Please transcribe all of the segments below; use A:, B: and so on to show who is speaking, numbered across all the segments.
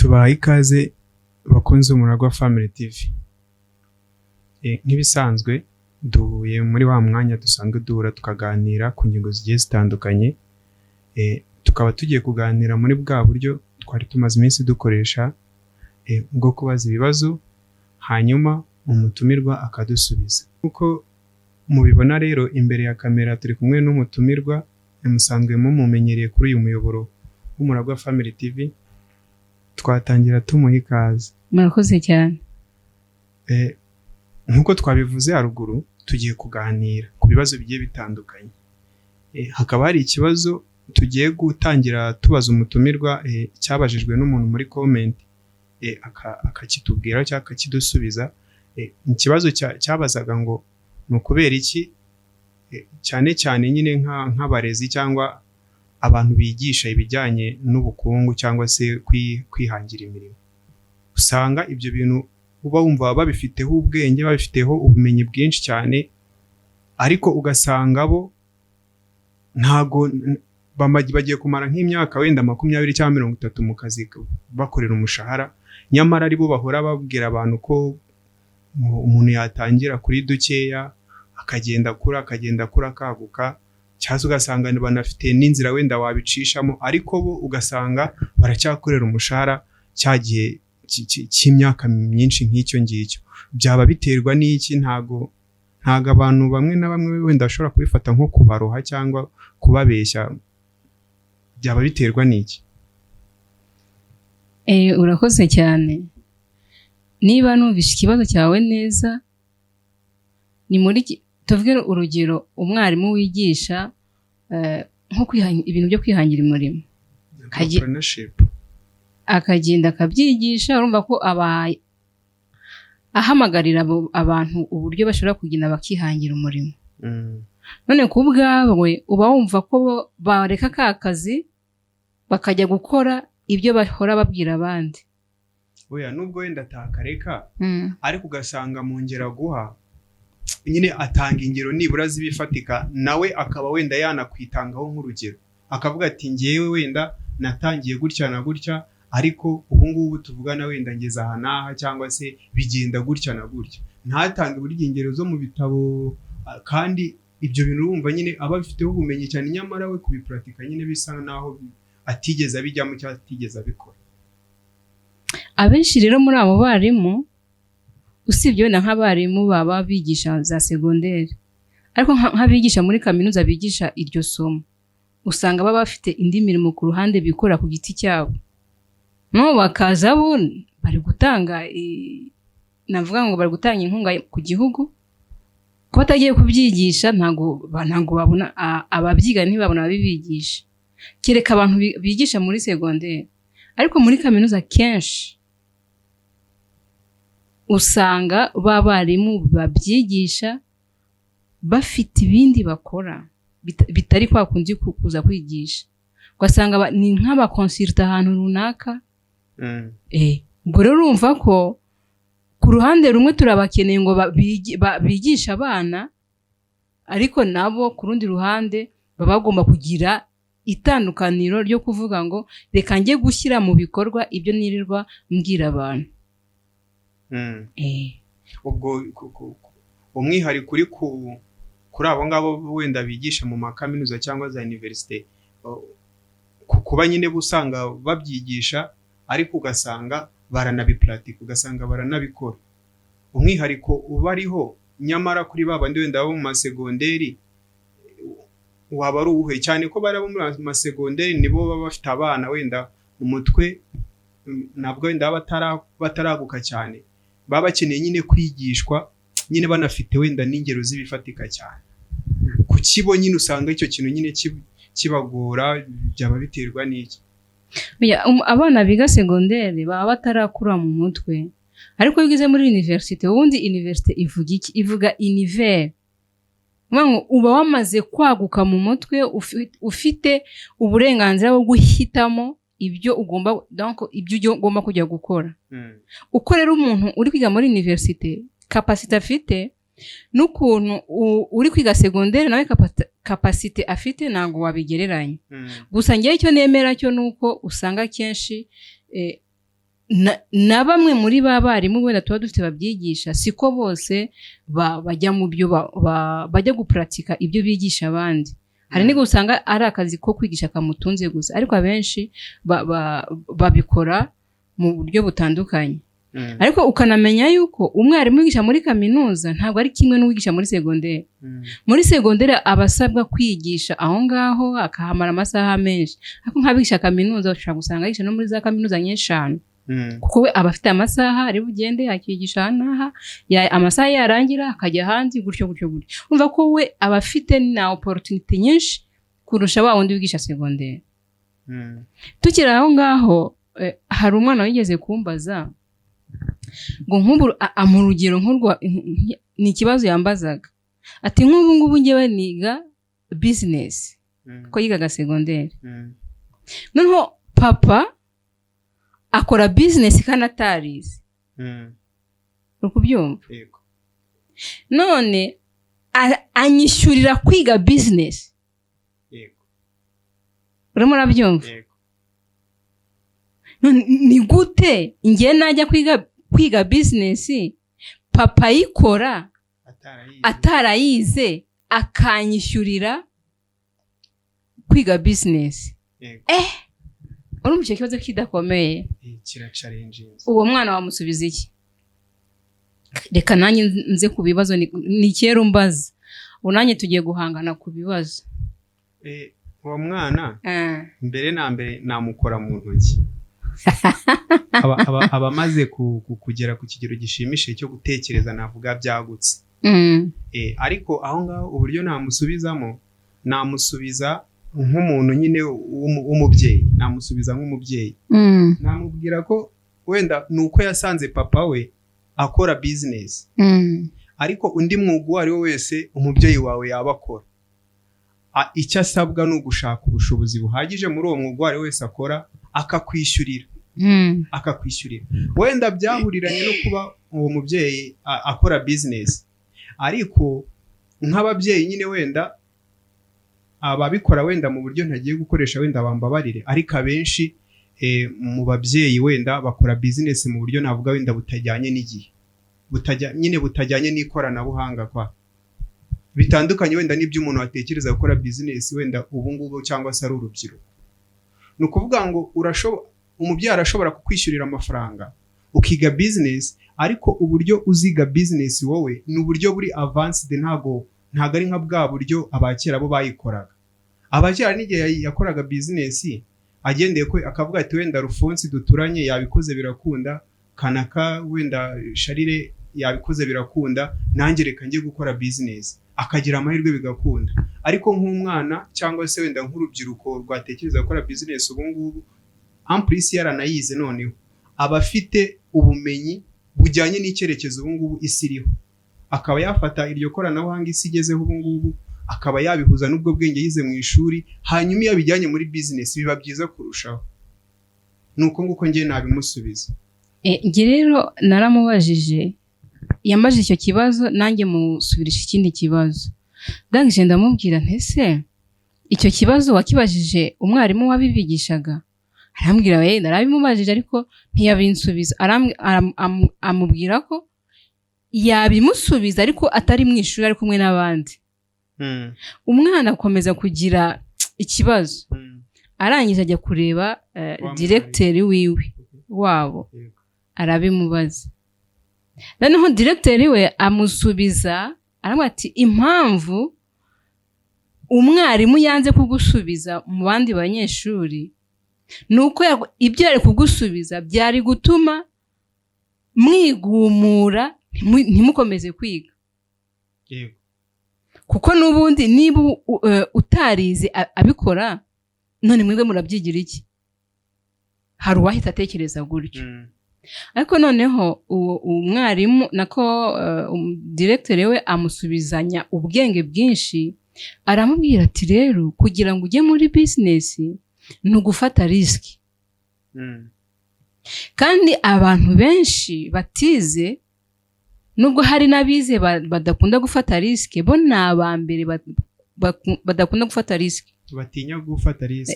A: Tubaha ikaze bakunze Umuragwa Family TV. Nk'ibisanzwe duhuye muri wa mwanya dusanzwe duhura tukaganira ku ngingo zigiye zitandukanye. Tukaba tugiye kuganira muri bwa buryo twari tumaze iminsi dukoresha bwo kubaza ibibazo hanyuma umutumirwa akadusubiza. Kuko mubibona rero imbere ya kamera turi kumwe n'umutumirwa musanzwe mumumenyereye kuri uyu muyoboro w'Umuragwa Family TV. Twatangira tumuha ikaze.
B: Murakoze cyane.
A: Nkuko twabivuze haruguru tugiye kuganira ku bibazo bigiye bitandukanye. Hakaba hari ikibazo tugiye gutangira tubaza umutumirwa cyabajijwe n'umuntu muri comment akakitubwira cyangwa akakidusubiza. Ikibazo cyabazaga ngo ni ukubera iki cyane cyane nyine nk'abarezi cyangwa abantu bigisha ibijyanye n'ubukungu cyangwa se kwihangira imirimo, usanga ibyo bintu uba wumva babifiteho ubwenge, babifiteho ubumenyi bwinshi cyane, ariko ugasanga bo ntago bagiye kumara nk'imyaka wenda 20 cyangwa 30 mu kazi bakorera umushahara, nyamara ari bo bahora babwira abantu ko umuntu yatangira kuri dukeya akagenda akura akaguka, cyangwa ugasanga banafite n'inzira wenda wabicishamo, ariko bo ugasanga baracyakorera umushahara cyagiye cy'imyaka myinshi nk'icyo ngicyo. Byaba biterwa n'iki? Ntago abantu bamwe na bamwe wenda bashobora kubifata nko kubaroha cyangwa kubabeshya. Byaba biterwa n'iki?
B: Urakoze cyane. Niba numvise ikibazo cyawe neza, ni muri tuvuge urugero umwarimu wigisha nko ibintu byo kwihangira umurimo, akagenda akabyigisha, urumva ko ahamagarira abantu uburyo bashobora kugenda bakihangira umurimo. None ku bwawe uba wumva ko bareka ka kazi bakajya gukora ibyo bahora babwira abandi?
A: Oya, nubwo wenda atakareka, ariko ugasanga mu ngera guha nyine atanga ingero nibura zibifatika, nawe akaba wenda yanakwitangaho nk'urugero, akavuga ati ngewe wenda natangiye gutya na gutya, ariko ubu ngubu tuvugana wenda ngeze aha n'aha, cyangwa se bigenda gutya na gutya. Ntatange buri ingero zo mu bitabo, kandi ibyo bintu urumva nyine aba bifiteho ubumenyi cyane, nyamara we kubipuratika nyine bisa naho atigeze abijyamo cyangwa atigeze abikora.
B: Abenshi rero muri abo barimu, usibye wenda nk'abarimu baba bigisha za segonderi, ariko nk'abigisha muri kaminuza bigisha iryo somo, usanga baba bafite indi mirimo ku ruhande bikora ku giti cyabo. No bakaza bo bari gutanga navuga ngo bari gutanga inkunga ku gihugu, ko batagiye kubyigisha ntago babona ababyiga, ntibabona ababigisha, kereka abantu bigisha muri segonderi. Ariko muri kaminuza kenshi usanga barimu babyigisha bafite ibindi bakora bitari kwa kundi kuza kwigisha, ugasanga ni nk'abakonsulta ahantu runaka. Ubwo rero urumva ko ku ruhande rumwe turabakeneye ngo bigisha abana, ariko nabo ku rundi ruhande baba bagomba kugira itandukaniro ryo kuvuga ngo reka njye gushyira mu bikorwa ibyo nirirwa mbwira abantu.
A: Ubwo umwihariko uri kuri abo ngabo wenda bigisha mu makaminuza cyangwa za universite, kuba nyine busanga babyigisha ariko ugasanga baranabipuratika, ugasanga baranabikora. Umwihariko uba ariho, nyamara kuri babandi wenda bo mu masegonderi waba ari uwuhe? Cyane ko bari abo mu masegonderi nibo baba bafite abana wenda mu mutwe, nabwo wenda bataraguka cyane, baba bakeneye nyine kwigishwa, nyine banafite wenda n'ingero z'ibifatika cyane. Kukibo nyine usanga icyo kintu nyine kibagora. Byaba biterwa n'iki?
B: Abana biga segonderi baba batarakura mu mutwe, ariko iyo ugeze muri universite, ubundi universite ivuga iki? Ivuga univers. Uba wamaze kwaguka mu mutwe, ufite uburenganzira bwo guhitamo ibyo ugomba kujya gukora. Uko rero umuntu uri kwiga muri universite, capacité afite n'ukuntu uri kwiga segonderi nawe capacité afite ntabwo wabigereranya. Gusa ngiye icyo nemera cyo nuko usanga kenshi na bamwe muri ba barimu wenda tuba dufite babyigisha siko bose bajya mu byo bajya gupuratika ibyo bigisha abandi. Hari n'igihe usanga ari akazi ko kwigisha kamutunze gusa, ariko abenshi babikora mu buryo butandukanye. Ariko ukanamenya yuko umwarimu wigisha muri kaminuza ntabwo ari kimwe n'uwigisha muri segonderi. Muri segonderi abasabwa kwigisha aho ngaho akahamara amasaha menshi, ariko nk'abigisha kaminuza ushobora gusanga yigisha no muri za kaminuza nyinshanu. Kuko we aba afite amasaha ari bugende akigisha n'aha, amasaha yarangira akajya hanze gutyo. Umva ko we aba afite na opportunity nyinshi kurusha wa wundi wigisha segonderi. Tukiri aho ngaho, hari umwana wigeze kumbaza ngo nk'ubu mu rugero nk'urwa, ni ikibazo yambazaga ati nk'ubu ngubu ngewe niga business ko yigaga segonderi, noneho papa akora business kandi atarize. uri kubyumva? None anyishyurira kwiga business. Urimo urabyumva? Ni gute ngiye najya kwiga business papa yikora atarayize akanyishyurira kwiga business? Urumva icyo kibazo kidakomeye? Uwo mwana wamusubiza iki? Reka nanjye nze ku bibazo, ni kera umbaza unanye tugiye guhangana ku bibazo.
A: Uwo mwana mbere na mbere namukora mu ntoki. Abamaze kugera ku kigero gishimishije cyo gutekereza, navuga byagutse. Ariko aho ngaho uburyo namusubizamo, namusubiza nk'umuntu nyine w'umubyeyi, namusubiza nk'umubyeyi. Namubwira ko wenda nuko yasanze papa we akora business, ariko undi mwuga uwo ari wo wese umubyeyi wawe yaba akora, icyo asabwa ni ugushaka ubushobozi buhagije muri uwo mwuga uwo ari wese akora, akakwishyurira. Wenda byahuriranye no kuba uwo mubyeyi akora business, ariko nk'ababyeyi nyine wenda ababikora wenda mu buryo ntagiye gukoresha wenda bambabarire, ariko abenshi mu babyeyi wenda bakora business mu buryo navuga wenda butajyanye n'igihe, butajyanye n'ikoranabuhanga kwa bitandukanye wenda n'ibyo umuntu watekereza gukora business wenda ubu ngubu cyangwa se ari urubyiruko. Ni ukuvuga ngo umubyeyi arashobora kukwishyurira amafaranga ukiga business, ariko uburyo uziga business wowe ni uburyo buri advanced, ntago ari nka bwa buryo abakera bo bayikoraga. Abakera n'igihe yakoraga business agendeye ko akavuga ati wenda Rufonsi duturanye yabikoze birakunda, Kanaka wenda Sharire yabikoze birakunda, nanjye reka njye gukora business, akagira amahirwe bigakunda. Ariko nk'umwana cyangwa se wenda nk'urubyiruko rwatekereza gukora business ubu ngubu, amplisi yaranayize, noneho aba afite ubumenyi bujyanye n'icyerekezo ubu ngubu isi iriho, akaba yafata iryo koranabuhanga isi igezeho ubu ngubu, akaba yabihuza n'ubwo bwenge yize mu ishuri, hanyuma iyo abijyanye muri business biba byiza kurushaho. Nuko nguko njye nabimusubiza.
B: Nge rero naramubajije, yambajije icyo kibazo, nanjye musubirisha ikindi kibazo. Ndangije ndamubwira ntese icyo kibazo wakibajije umwarimu wabibigishaga? Arambwira we narabimubajije ariko ntiyabinsubiza. Amubwira ko yabimusubiza ariko atari mu ishuri, ari kumwe n'abandi. Umwana akomeza kugira ikibazo, arangije ajya kureba directeur wiwe wabo, arabimubaza. Noneho directeur we amusubiza aramubwira ati impamvu umwarimu yanze kugusubiza mu bandi banyeshuri nuko ibyo yari kugusubiza byari gutuma mwigumura ntimukomeze kwiga. Kuko n'ubundi niba utarize abikora, none mwebwe murabyigira iki? Hari uwahita atekereza gutyo. Ariko noneho umwarimu nako directeur we amusubizanya ubwenge bwinshi, aramubwira ati rero kugira ngo ujye muri business ni ugufata risk. Kandi abantu benshi batize, nubwo hari n'abize badakunda gufata risk, bo ni abambere badakunda gufata risk,
A: batinya gufata risk.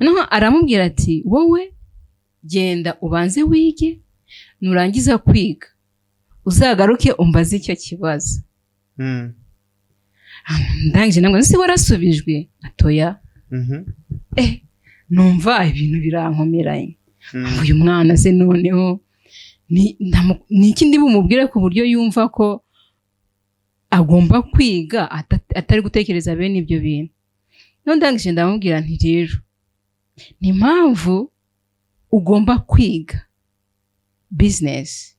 B: Noneho aramubwira ati wowe genda ubanze wige, nurangiza kwiga uzagaruke umbaze icyo kibazo. Ndangije namwe nsi warasubijwe atoya. Numva ibintu birankomeranye. Uyu mwana se noneho ni iki ndi bumubwire ku buryo yumva ko agomba kwiga atari gutekereza bene ibyo bintu. None ndangije ndamubwira nti rero ni impamvu ugomba kwiga business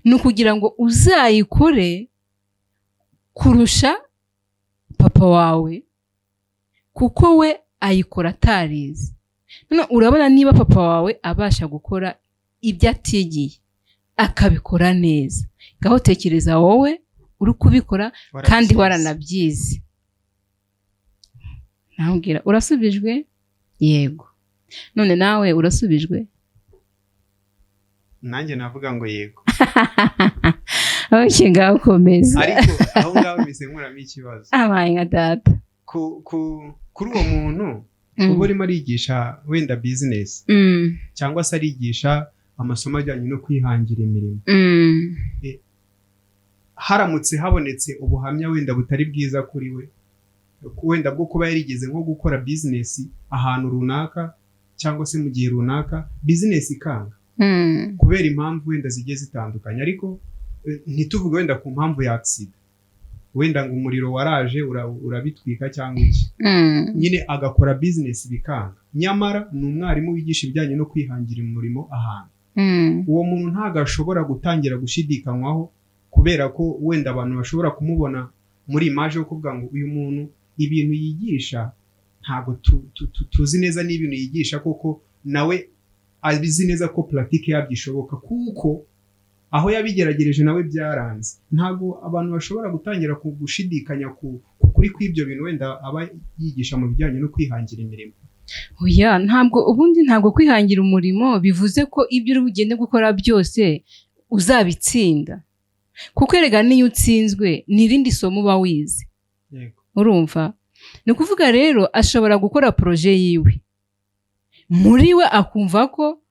B: ni ukugira ngo uzayikore kurusha papa wawe, kuko we ayikora atarize. None urabona niba papa wawe abasha gukora ibyo atigiye akabikora neza, ngaho tekereza wowe uri kubikora kandi waranabyize. Nambwira urasubijwe? Yego. None nawe urasubijwe?
A: Nanjye navuga ngo yego.
B: Okay, ngaho komeza.
A: Ariko aho ngaho mise nkuramo ikibazo.
B: Abaye nka data.
A: Kuri uwo muntu uba urimo arigisha wenda business cyangwa se arigisha amasomo ajyanye no kwihangira imirimo. Haramutse habonetse ubuhamya wenda butari bwiza kuri we, wenda bwo kuba yarigeze nko gukora business ahantu runaka cyangwa se mu gihe runaka business ikanga kubera impamvu wenda zigiye zitandukanye, ariko ntituvuge wenda ku mpamvu ya accident, wenda ngo umuriro waraje urabitwika cyangwa iki, nyine agakora business bikanga, nyamara ni umwarimu wigisha ibijyanye no kwihangira umurimo ahantu. Uwo muntu ntabwo ashobora gutangira gushidikanywaho kubera ko wenda abantu bashobora kumubona muri image yo kuvuga ngo uyu muntu ibintu yigisha ntabwo tuzi neza n'ibintu yigisha, koko nawe abizi neza ko pratique yabyishoboka, kuko aho yabigeragereje nawe byaranze. Ntabwo abantu bashobora gutangira gushidikanya kuri kw'ibyo bintu wenda aba yigisha mu bijyanye no kwihangira imirimo.
B: Oya, ntabwo kwihangira umurimo bivuze ko ibyo uri bugende gukora byose uzabitsinda, kuko erega niyo utsinzwe n'irindi somo uba wize. Urumva? Ni ukuvuga rero ashobora gukora projet yiwe, muri we akumva ko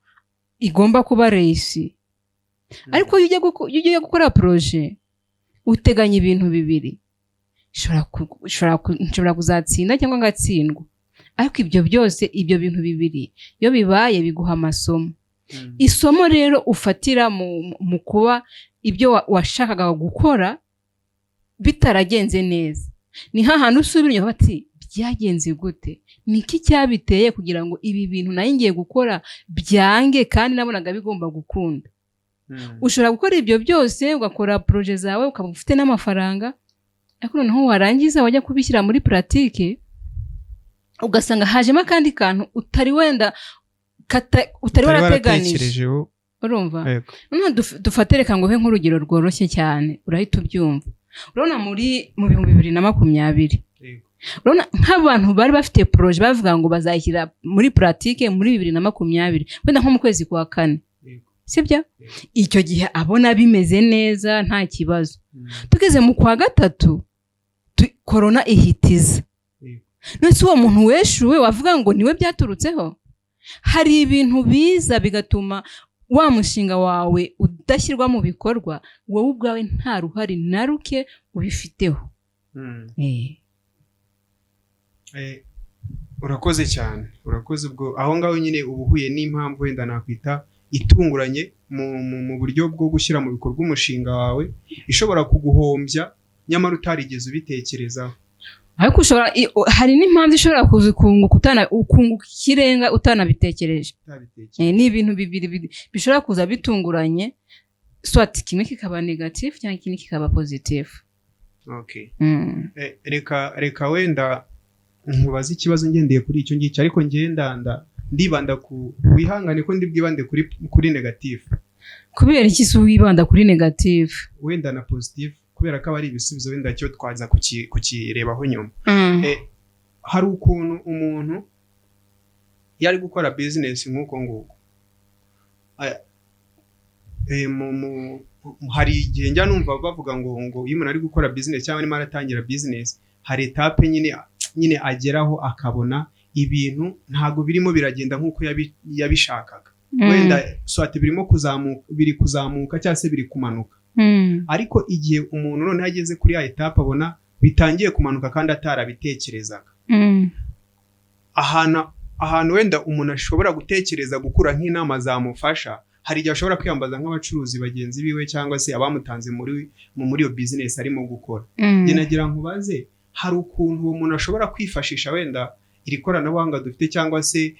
B: igomba kuba reisi, ariko iyo ugiye gukora projet uteganya ibintu bibiri, nshobora kuzatsinda cyangwa ngatsindwa, ariko ibyo byose, ibyo bintu bibiri iyo bibaye biguha amasomo. Isomo rero ufatira mu kuba ibyo washakaga gukora bitaragenze neza, ni hahandi usubira inyuma bati byagenze gute, niki cyabiteye kugira ngo ibi bintu nayo ngiye gukora byange kandi nabonaga bigomba gukunda. Ushobora gukora ibyo byose ugakora projet zawe ukaba ufite n'amafaranga, ariko noneho warangiza wajya kubishyira muri pratique ugasanga hajemo akandi kantu utari warateganije. Urumva? Noneho dufate reka ngo he nk'urugero rworoshye cyane urahita ubyumva. Urabona mu 2020 urabona nk'abantu bari bafite projet bavuga ngo bazashyira muri pratique muri 2020 wenda nko mu kwezi kwa 4, sibyo? Icyo gihe abona bimeze neza nta kibazo. Tugeze mu kwa 3 corona ihitiza. Nese uwo muntu weshuwe wavuga ngo niwe byaturutseho? Hari ibintu biza bigatuma wa mushinga wawe udashyirwa mu bikorwa, wowe ubwawe nta ruhari na ruke ubifiteho.
A: Urakoze cyane, urakoze. Ubwo aho ngaho nyine ubuhuye n'impamvu wenda nakwita itunguranye mu buryo bwo gushyira mu bikorwa umushinga wawe, ishobora kuguhombya nyamara utarigeze ubitekerezaho.
B: Ariko hari n'impamvu ishobora kunguka ikirenga utanabitekereje. Ni ibintu bibiri bishobora kuza bitunguranye, soit kimwe kikaba negative cyangwa ikindi kikaba positive.
A: Okay. Reka wenda nkubaza ikibazo ngendeye kuri icyo ngicyo, ariko ndibanda ku wihangane ko ndibwibande kuri negative.
B: Kubera iki se wibanda kuri negative?
A: Wenda na positive kubera ko ari ibisubizo wenda cyo twaza kukirebaho nyuma. Hari ukuntu umuntu yari gukora business nk'uko nguko, hari igihe njya numva bavuga ngo iyo umuntu ari gukora business cyangwa arimo aratangira business, hari etape nyine ageraho akabona ibintu ntago birimo biragenda nk'uko yabishakaga. wenda swati biri kuzamuka cyangwa se biri kumanuka, ariko igihe umuntu none ageze kuri ya etape abona bitangiye kumanuka kandi atarabitekerezaga, ahantu wenda umuntu ashobora gutekereza gukura nk'inama zamufasha, hari igihe ashobora kwiyambaza nk'abacuruzi bagenzi biwe cyangwa se abamutanze muri iyo business arimo gukora. Njye nagira nkubaze, hari ukuntu uwo muntu ashobora kwifashisha wenda iri koranabuhanga dufite cyangwa se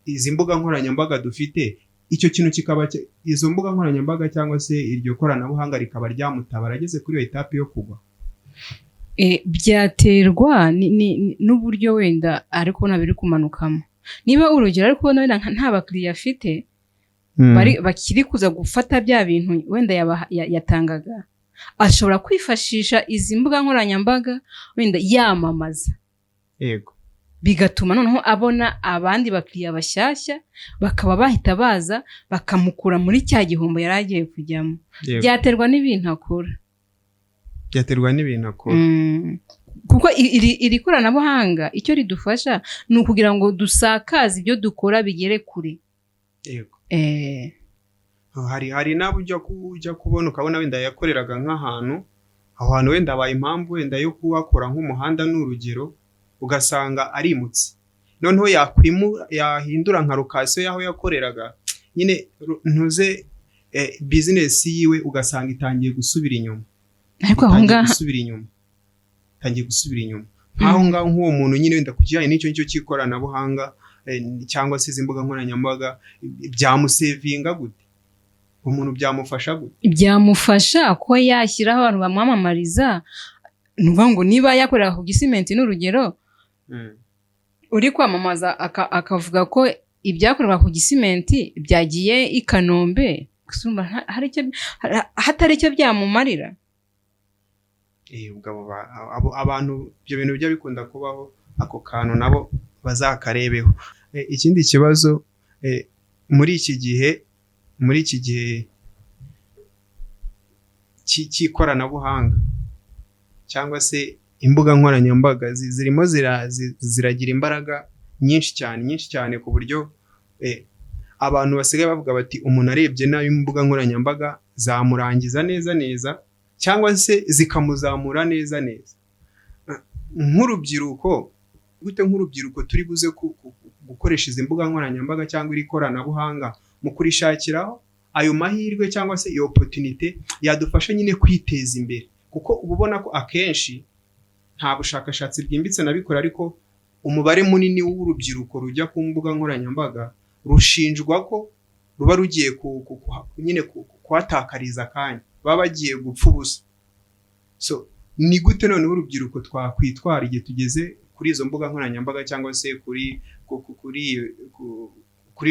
A: izi mbuga nkoranyambaga dufite, icyo kintu kikaba izo mbuga nkoranyambaga cyangwa se iryo koranabuhanga rikaba ryamutabara ageze kuri iyo etape yo kugwa?
B: Byaterwa n'uburyo wenda ariko nabiri kumanukamo. Niba urugero ariko wenda nta bakiriya afite bakiri kuza gufata bya bintu wenda yatangaga, ashobora kwifashisha izi mbuga nkoranyambaga wenda yamamaza,
A: yego,
B: bigatuma noneho abona abandi bakiriya bashyashya, bakaba bahita baza bakamukura muri cya gihombo yari agiye kujyamo. Byaterwa n'ibintu akora. Kuko iri koranabuhanga icyo ridufasha ni ukugira ngo dusakaze ibyo dukora bigere kure.
A: Yego. Hari nabo ujya kubona ukabona wenda yakoreraga nk'ahantu, aho hantu wenda habaye impamvu wenda yo kuhakora nk'umuhanda n'urugero, ugasanga arimutse, noneho yahindura nka lokasiyo y'aho yakoreraga, nyine ntuze business yiwe ugasanga itangiye gusubira inyuma.
B: Ariko aho ngaho
A: itangiye gusubira inyuma nk'aho ngaho nk'uwo muntu nyine wenda ku kijyanye n'icyo ngicyo cy'ikoranabuhanga cyangwa se izi mbuga nkoranyambaga, byamusevinga gute? Umuntu byamufasha gute?
B: Byamufasha ko yashyiraho abantu bamwamamariza. Ni ukuvuga ngo niba yakorera ku Gisimenti n'urugero, uri kwamamaza akavuga ko ibyakorerwa ku Gisimenti byagiye i Kanombe, hatari icyo byamumarira.
A: Abantu ibyo bintu bijya bikunda kubaho, ako kantu nabo bazakarebeho. Ikindi kibazo muri iki gihe cy'ikoranabuhanga cyangwa se imbuga nkoranyambaga zirimo ziragira imbaraga nyinshi cyane ku buryo abantu basigaye bavuga bati umuntu arebye nabi imbuga nkoranyambaga zamurangiza neza cyangwa se zikamuzamura neza. Nk'urubyiruko turi buze gukoresha izi mbuga nkoranyambaga cyangwa iri koranabuhanga mu kurishakiraho ayo mahirwe cyangwa se iyo opportunity yadufasha nyine kwiteza imbere, kuko uba ubona ko akenshi nta bushakashatsi bwimbitse nabikora, ariko umubare munini w'urubyiruko rujya ku mbuga nkoranyambaga rushinjwa ko ruba rugiye nyine kuhatakariza akanya, baba bagiye gupfa ubusa. So ni gute noneho urubyiruko twakwitwara igihe tugeze kuri izo mbuga nkoranyambaga cyangwa se kuri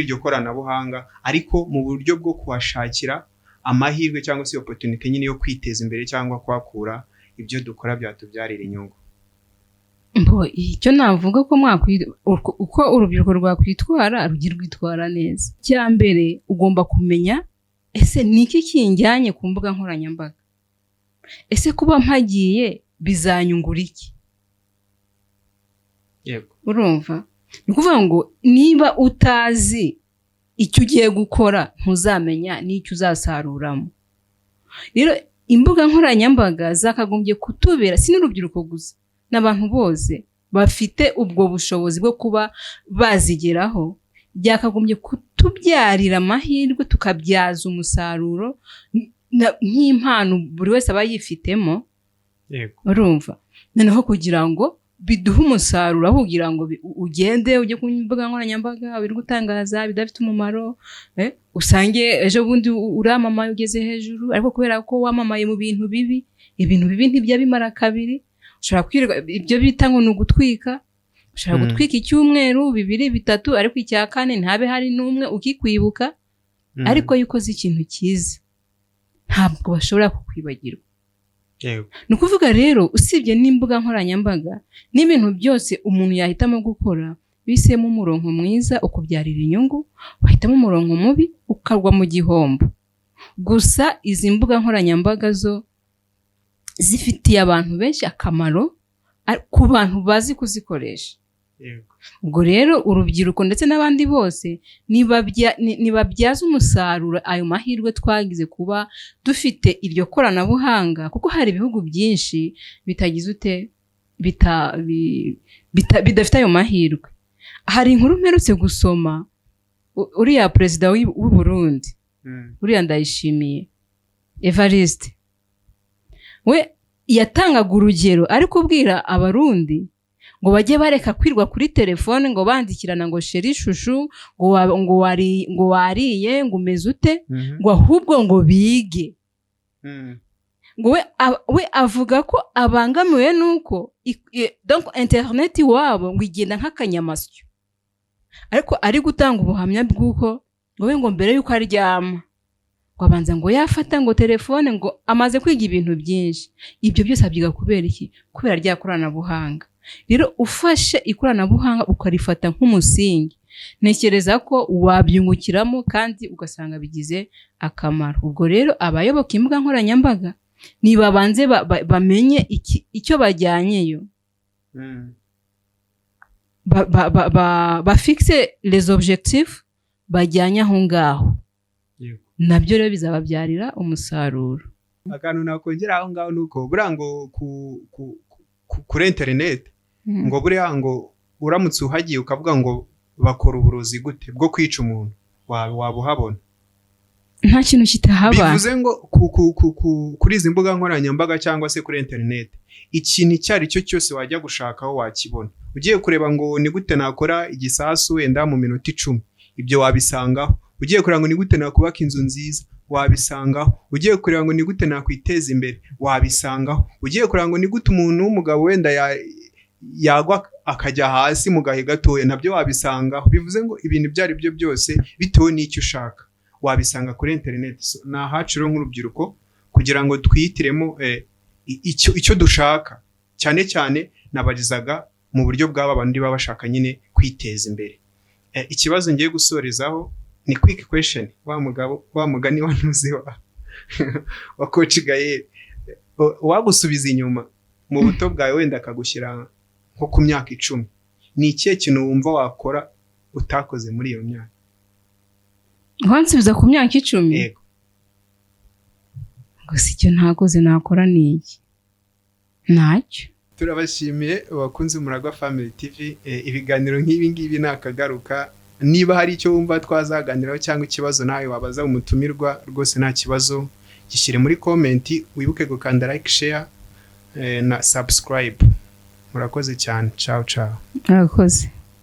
A: iryo koranabuhanga, ariko mu buryo bwo kuhashakira amahirwe cyangwa se opportunity nyine yo kwiteza imbere cyangwa kwakura ibyo dukora byatubyarira inyungu?
B: Icyo navuga ko uko urubyiruko rwakwitwara rwitwara neza. Cya mbere ugomba kumenya, ese ni iki kinjyanye ku mbuga nkoranyambaga? Ese kuba mpagiye bizanyungura iki?
A: Yego.
B: Urumva? Ni ukuvuga ngo niba utazi icyo ugiye gukora ntuzamenya n'icyo uzasaruramo. Rero imbuga nkoranyambaga zakagombye kutubera, si n'urubyiruko gusa, n'abantu bose bafite ubwo bushobozi bwo kuba bazigeraho, byakagombye kutubyarira amahirwe tukabyaza umusaruro nk'impano buri wese aba yifitemo.
A: Yego.
B: Urumva? Noneho kugira ngo biduha umusaruro, aho kugira ngo ugende ujye ku mbuga nkoranyambaga biri gutangaza bidafite umumaro, usange ejo bundi uramamaye ugeze hejuru, ariko kubera ko wamamaye mu bintu bibi, ibintu bibi ntibya bimara kabiri. Ushobora kwirirwa ibyo bita ngo ni ugutwika, ushobora gutwika icyumweru 2, 3, ariko icya kane ntabe hari n'umwe ukikwibuka, ariko iyo ukoze ikintu cyiza ntabwo bashobora kukwibagirwa. Ni ukuvuga rero usibye n'imbuga nkoranyambaga n'ibintu byose umuntu yahitamo gukora, bisemo umurongo mwiza ukubyarira inyungu, wahitamo umurongo mubi ukagwa mu gihombo. Gusa izi mbuga nkoranyambaga zo zifitiye abantu benshi akamaro ku bantu bazi kuzikoresha.
A: Yego.
B: ubwo rero urubyiruko ndetse n'abandi bose nibabyaza umusaruro ayo mahirwe twagize kuba dufite iryo koranabuhanga, kuko hari ibihugu byinshi bitagize ute bidafite ayo mahirwe. Hari inkuru mperutse gusoma, uriya perezida w'u Burundi uriya Ndayishimiye Evariste, we yatangaga urugero ari kubwira abarundi ngo bajye bareka kwirwa kuri telefone ngo bandikirana ngo sheri shushu ngo wariye ngo umeze ute, ngo ahubwo ngo bige. Ngo we avuga ko abangamiwe nuko donc internet wabo ngo igenda nk'akanyamasyo, ariko ari gutanga ubuhamya bw'uko ngo mbere yuko aryama ngo abanza ngo yafata ngo telefone, ngo amaze kwiga ibintu byinshi. Ibyo byose abyiga kubera iki? Kubera rya koranabuhanga. Rero ufashe ikoranabuhanga ukarifata nk'umusingi, ntekereza ko wabyungukiramo kandi ugasanga bigize akamaro. Ubwo rero abayoboka imbuga nkoranyambaga nibabanze bamenye icyo bajyanyeyo, bafixe les objectifs bajyanye aho ngaho, nabyo rero bizababyarira umusaruro.
A: Akantu nakongera aho ngaho nuko buriya ngo kuri internet ngo buriya ngo uramutse uhagiye ukavuga ngo bakora uburozi gute bwo kwica umuntu, wabuhabona
B: nta kintu kitahaba.
A: Bivuze ngo kuri izi mbuga nkoranyambaga cyangwa se kuri internet, ikintu icyo ari cyo cyose wajya gushakaho wakibona. Ugiye kureba ngo ni gute nakora igisasu wenda mu minota 10, ibyo wabisangaho. Ugiye kureba ngo ni gute nakubaka inzu nziza, wabisangaho. Ugiye kureba ngo ni gute nakwiteza imbere, wabisangaho. Ugiye kureba ngo ni gute umuntu w'umugabo wenda yagwa akajya hasi mu gahe gatoya, nabyo wabisangaho. Bivuze ngo ibintu byari byo byose bitewe n'icyo ushaka wabisanga kuri internet. Na haciro nk'urubyiruko kugira ngo twihitiremo icyo dushaka, cyane cyane nabarizaga mu buryo bw'aba bandi baba bashaka nyine kwiteza imbere. Ikibazo ngiye gusorezaho ni quick question. Wa mugani wanuze wa Coach Gaël, wagusubiza inyuma mu buto bwawe wenda akagushyira nko ku myaka 10, ni ikihe kintu wumva wakora utakoze muri iyo myaka?
B: Wansubiza ku myaka 10?
A: Yego.
B: Gusa icyo ntakoze nakora ni iki? Ntacyo.
A: Turabashimiye abakunzi Umuragwa Family TV. Ibiganiro nk'ibi ngibi nakagaruka. Niba hari icyo wumva twazaganiraho cyangwa ikibazo nawe wabaza umutumirwa, rwose nta kibazo, gishyire muri comment. Wibuke gukanda like, share na subscribe. Murakoze cyane. Ciao ciao.
B: Murakoze.